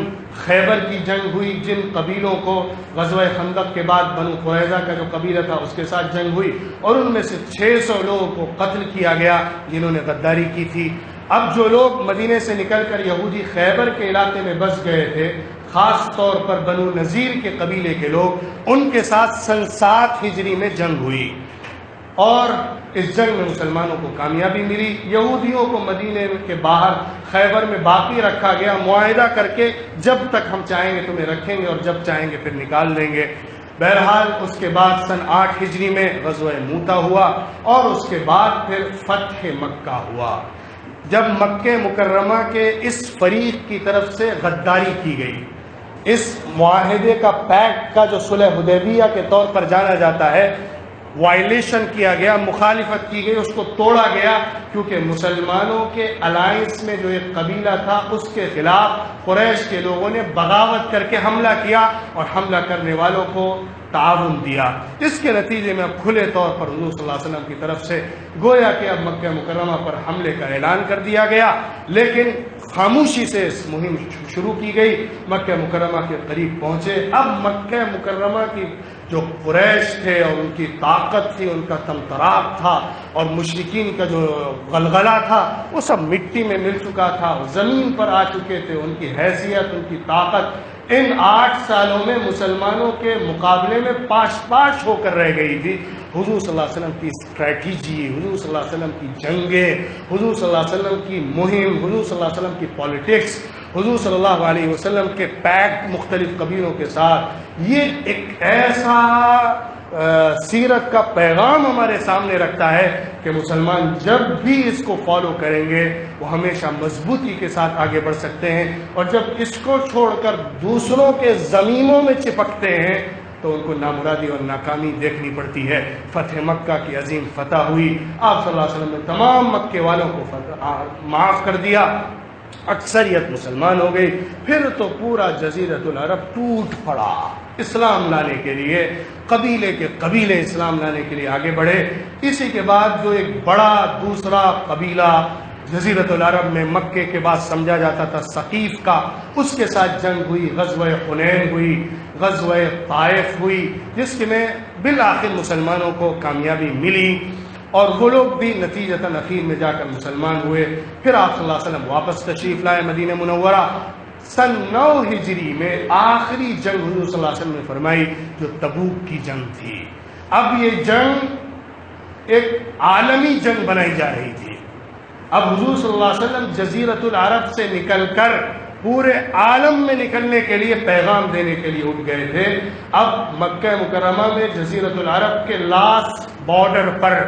خیبر کی جنگ ہوئی، جن قبیلوں کو غزوہ خندق کے بعد بنو قریظہ کا جو قبیلہ تھا اس کے ساتھ جنگ ہوئی، اور ان میں سے 600 لوگوں کو قتل کیا گیا جنہوں نے غداری کی تھی۔ اب جو لوگ مدینے سے نکل کر یہودی خیبر کے علاقے میں بس گئے تھے، خاص طور پر بنو نذیر کے قبیلے کے لوگ، ان کے ساتھ سن 7 ہجری میں جنگ ہوئی، اور اس جنگ میں مسلمانوں کو کامیابی ملی۔ یہودیوں کو مدینے کے باہر خیبر میں باقی رکھا گیا، معاہدہ کر کے جب تک ہم چاہیں گے تمہیں رکھیں گے اور جب چاہیں گے پھر نکال دیں گے۔ بہرحال اس کے بعد سن 8 ہجری میں غزوہ موتا ہوا، اور اس کے بعد پھر فتح مکہ ہوا، جب مکہ مکرمہ کے اس فریق کی طرف سے غداری کی گئی، اس معاہدے کا پیکٹ کا جو صلح حدیبیہ کے طور پر جانا جاتا ہے، وائلیشن کیا گیا، مخالفت کی گئی، اس کو توڑا گیا، کیونکہ مسلمانوں کے الائنس میں جو ایک قبیلہ تھا اس کے خلاف قریش کے لوگوں نے بغاوت کر کے حملہ کیا، اور حملہ کرنے والوں کو تعاون دیا۔ اس کے نتیجے میں اب کھلے طور پر حضور صلی اللہ علیہ وسلم کی طرف سے گویا کہ اب مکہ مکرمہ پر حملے کا اعلان کر دیا گیا، لیکن خاموشی سے اس مہم شروع کی گئی۔ مکہ مکرمہ کے قریب پہنچے، اب مکہ مکرمہ کی جو قریش تھے اور ان کی طاقت تھی، ان کا طمطراق تھا، اور مشرکین کا جو غلغلہ تھا، وہ سب مٹی میں مل چکا تھا، زمین پر آ چکے تھے۔ ان کی حیثیت، ان کی طاقت ان 8 سالوں میں مسلمانوں کے مقابلے میں پاش ہو کر رہ گئی تھی۔ حضور صلی اللہ علیہ وسلم کی اسٹریٹجی، حضور صلی اللہ علیہ وسلم کی جنگیں، حضور صلی اللہ علیہ وسلم کی مہم، حضور صلی اللہ علیہ وسلم کی پالیٹکس، حضور صلی اللہ علیہ وسلم کے پیکٹ مختلف قبیلوں کے ساتھ، یہ ایک ایسا سیرت کا پیغام ہمارے سامنے رکھتا ہے کہ مسلمان جب بھی اس کو فالو کریں گے وہ ہمیشہ مضبوطی کے ساتھ آگے بڑھ سکتے ہیں، اور جب اس کو چھوڑ کر دوسروں کے زمینوں میں چپکتے ہیں تو ان کو نامرادی اور ناکامی دیکھنی پڑتی ہے۔ فتح مکہ کی عظیم فتح ہوئی، آپ صلی اللہ علیہ وسلم نے تمام مکے والوں کو معاف کر دیا، اکثریت مسلمان ہو گئی، پھر تو پورا جزیرۃ العرب ٹوٹ پڑا اسلام لانے کے لیے، قبیلے کے قبیلے اسلام لانے کے لیے آگے بڑھے۔ اسی کے بعد جو ایک بڑا دوسرا قبیلہ جزیرۃ العرب میں مکے کے بعد سمجھا جاتا تھا ثقیف کا، اس کے ساتھ جنگ ہوئی، غزوہ حنین ہوئی، غزوہ طائف ہوئی، جس میں بالآخر مسلمانوں کو کامیابی ملی، اور وہ لوگ بھی نتیجتاً اخیر میں جا کر مسلمان ہوئے۔ پھر آپ صلی اللہ علیہ وسلم واپس تشریف لائے مدینہ منورہ۔ سن 9 ہجری میں آخری جنگ حضور صلی اللہ علیہ وسلم نے فرمائی جو تبوک کی جنگ تھی۔ اب یہ جنگ ایک عالمی جنگ بنائی جا رہی تھی۔ اب حضور صلی اللہ علیہ وسلم جزیرۃ العرب سے نکل کر پورے عالم میں نکلنے کے لیے پیغام دینے کے لیے اٹھ گئے تھے۔ اب مکہ مکرمہ میں جزیرۃ العرب کے لاسٹ بارڈر پر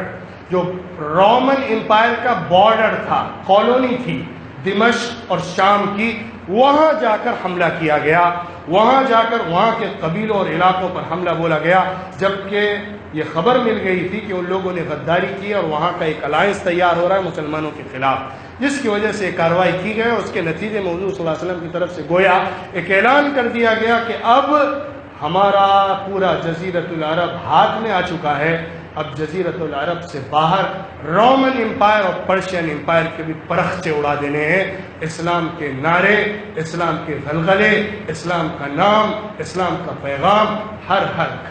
جو رومن امپائر کا بارڈر تھا، کالونی تھی دمشق اور شام کی، وہاں جا کر حملہ کیا گیا، وہاں جا کر وہاں کے قبیلوں اور علاقوں پر حملہ بولا گیا، جبکہ یہ خبر مل گئی تھی کہ ان لوگوں نے غداری کی اور وہاں کا ایک الائنس تیار ہو رہا ہے مسلمانوں کے خلاف، جس کی وجہ سے کارروائی کی گئی۔ اس کے نتیجے میں حضور صلی اللہ علیہ وسلم کی طرف سے گویا ایک اعلان کر دیا گیا کہ اب ہمارا پورا جزیرۃ العرب ہاتھ میں آ چکا ہے، اب جزیرۃ العرب سے باہر رومن امپائر اور پرشین امپائر کے بھی پرخچے اڑا دینے ہیں۔ اسلام کے نعرے، اسلام کے غلغلے، اسلام کا نام، اسلام کا پیغام ہر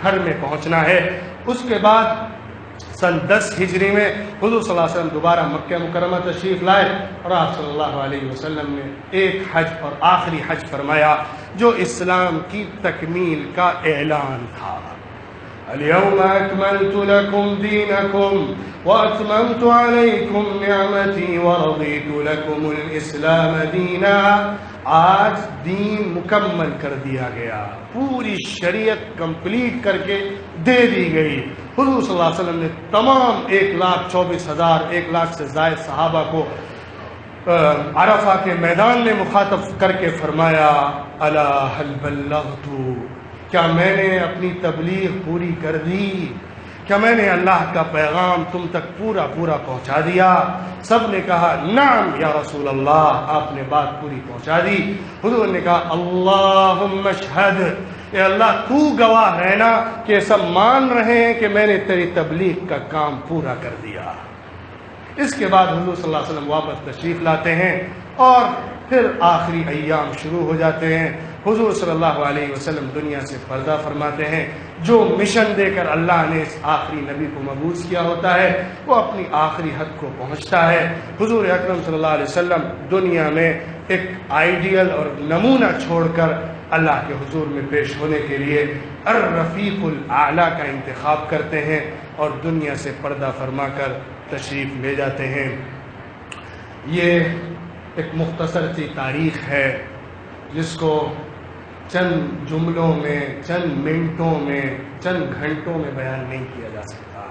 گھر میں پہنچنا ہے۔ اس کے بعد سن 10 ہجری میں حضور صلی اللہ علیہ وسلم دوبارہ مکہ مکرمہ تشریف لائے، اور آپ صلی اللہ علیہ وسلم نے ایک حج اور آخری حج فرمایا جو اسلام کی تکمیل کا اعلان تھا۔ اليوم أكملت لكم دينكم وأتممت عليكم نعمتي ورضيت لكم الإسلام دينا۔ آج دین مکمل کر دیا گیا، پوری شریعت کمپلیٹ کر کے دے دی گئی۔ حضور صلی اللہ علیہ وسلم نے تمام 1,24,000 1 لاکھ سے زائد صحابہ کو عرفہ کے میدان میں مخاطب کر کے فرمایا، الا هل بلغت، کیا میں نے اپنی تبلیغ پوری کر دی؟ کیا میں نے اللہ کا پیغام تم تک پورا پہنچا دیا؟ سب نے کہا نعم یا رسول اللہ، آپ نے بات پوری پہنچا دی۔ حضور نے کہا اللہم اشہد، اے اللہ تو گواہ ہے نا کہ سب مان رہے ہیں کہ میں نے تیری تبلیغ کا کام پورا کر دیا۔ اس کے بعد حضور صلی اللہ علیہ وسلم واپس تشریف لاتے ہیں اور پھر آخری ایام شروع ہو جاتے ہیں۔ حضور صلی اللہ علیہ وسلم دنیا سے پردہ فرماتے ہیں۔ جو مشن دے کر اللہ نے اس آخری نبی کو مبعوث کیا ہوتا ہے وہ اپنی آخری حد کو پہنچتا ہے۔ حضور اکرم صلی اللہ علیہ وسلم دنیا میں ایک آئیڈیل اور نمونہ چھوڑ کر اللہ کے حضور میں پیش ہونے کے لیے الرفیق الاعلیٰ کا انتخاب کرتے ہیں اور دنیا سے پردہ فرما کر تشریف لے جاتے ہیں۔ یہ ایک مختصر سی تاریخ ہے جس کو چند جملوں میں، چند منٹوں میں، چند گھنٹوں میں بیان نہیں کیا جا سکتا۔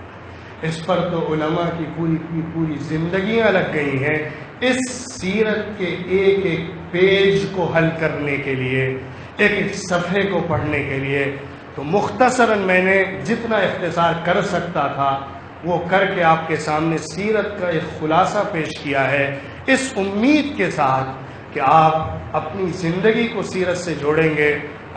اس پر تو علماء کی پوری زندگیاں لگ گئی ہیں اس سیرت کے ایک ایک پیج کو حل کرنے کے لیے، ایک ایک صفحے کو پڑھنے کے لیے۔ تو مختصراً میں نے جتنا اختصار کر سکتا تھا وہ کر کے آپ کے سامنے سیرت کا ایک خلاصہ پیش کیا ہے، اس امید کے ساتھ کہ آپ اپنی زندگی کو سیرت سے جوڑیں گے۔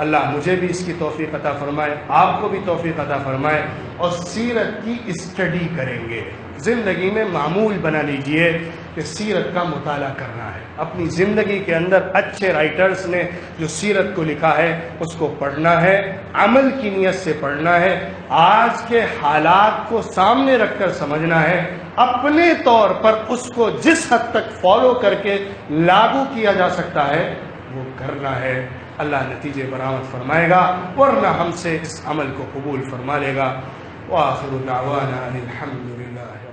اللہ مجھے بھی اس کی توفیق عطا فرمائے، آپ کو بھی توفیق عطا فرمائے، اور سیرت کی اسٹڈی کریں گے۔ زندگی میں معمول بنا لیجئے کہ سیرت کا مطالعہ کرنا ہے۔ اپنی زندگی کے اندر اچھے رائٹرز نے جو سیرت کو لکھا ہے اس کو پڑھنا ہے، عمل کی نیت سے پڑھنا ہے، آج کے حالات کو سامنے رکھ کر سمجھنا ہے، اپنے طور پر اس کو جس حد تک فالو کر کے لاگو کیا جا سکتا ہے وہ کرنا ہے۔ اللہ نتیجے برآمد فرمائے گا، ورنہ ہم سے اس عمل کو قبول فرما لے گا۔ وآخر دعوانا الحمد للہ۔